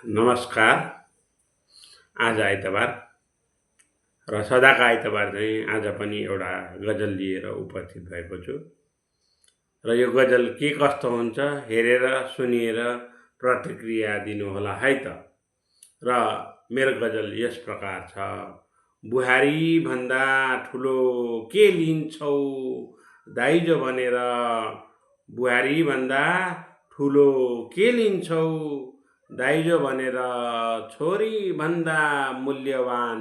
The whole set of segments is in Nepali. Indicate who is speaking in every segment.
Speaker 1: नमस्कार। आज आइतबार र सदाको आइतबार चाहिँ आज पनि एउटा गजल लिएर उपस्थित भएको छु र यो गजल के कस्तो हुन्छ हेरेर सुनेर प्रतिक्रिया दिनुहोला है त। र मेरो गजल यस प्रकार छ। बुहारी भन्दा ठुलो के लिन्छौ दाइजो भनेर, बुहारी भन्दा ठुलो के लिन्छौ दाइजो भनेर, छोरी भन्दा मूल्यवान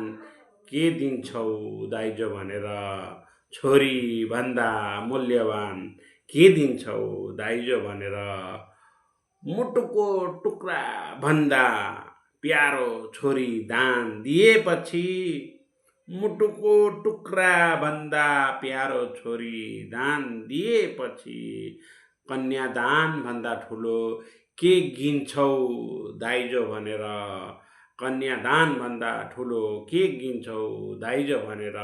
Speaker 1: के दिन्छौ दाइजो भनेर, छोरी भन्दा मूल्यवान के दिन्छौ दाइजो भनेर, मुटुको टुक्रा भन्दा प्यारो छोरी दान दिएपछि, मुटुको टुक्रा भन्दा प्यारो छोरी दान दिएपछि, कन्यादान भन्दा ठुलो के गिन्छौ दाइजो भनेर, कन्यादान भन्दा ठुलो के गिन्छौ दाइजो भनेर,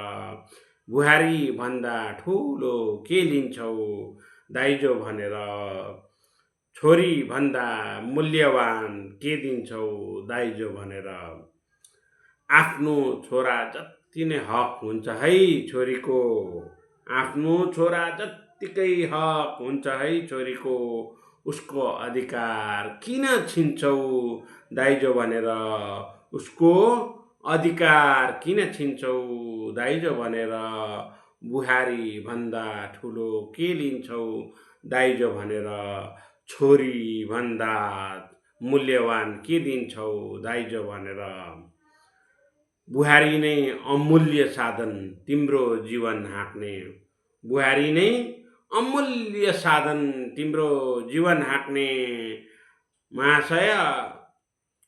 Speaker 1: बुहारी भन्दा ठुलो के लिन्छौ दाइजो भनेर, छोरी भन्दा मूल्यवान के दिन्छौ दाइजो भनेर। आफ्नो छोरा जति नै हक हुन्छ है छोरीको, आफ्नो छोरा जत्तिकै हक हुन्छ है छोरीको, उसको अधिकार किन छिन्छौ दाइजो भनेर, उसको अधिकार किन छिन्छौ दाइजो भनेर, बुहारी भन्दा ठुलो के लिन्छौ दाइजो भनेर, छोरी भन्दा मूल्यवान के दिन्छौ दाइजो भनेर। बुहारी नै अमूल्य साधन तिम्रो जीवन हाँक्ने, बुहारी नै अमूल्य साधन तिम्रो जीवन हाँक्ने, महाशय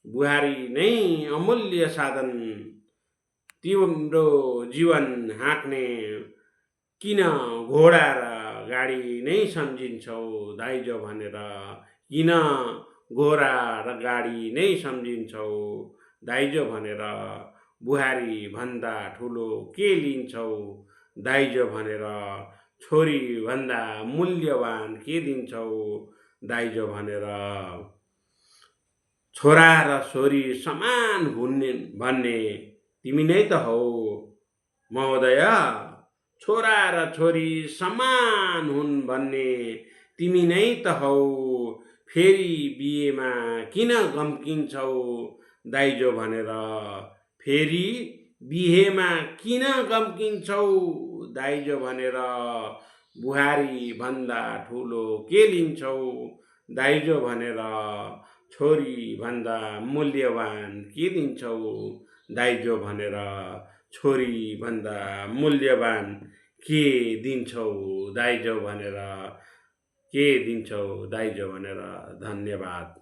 Speaker 1: बुहारी नै अमूल्य साधन तिम्रो जीवन हाँक्ने, किन घोडा र गाडी नै सम्झिन्छौ दाइजो भनेर, किन घोडा र गाडी नै सम्झिन्छौ दाइजो भनेर, बुहारी भन्दा ठुलो के लिन्छौ दाइजो भनेर, छोरी भन्दा मूल्यवान के दिन्छौ दाइजो भनेर। छोरा र छोरी समान हुने भन्ने तिमी नै त हौ महोदय, छोरा र छोरी समान हुन् भन्ने तिमी नै त हौ, फेरि बिहेमा किन गम्किन्छौ दाइजो भनेर, फेरि बिहेमा किन गम्किन्छौ दाइजो भनेर, बुहारी भन्दा ठुलो के लिन्छौ दाइजो भनेर, छोरी भन्दा मूल्यवान के दिन्छौ दाइजो भनेर, छोरी भन्दा मूल्यवान के दिन्छौ दाइजो भनेर, के दिन्छौ दाइजो भनेर। धन्यवाद।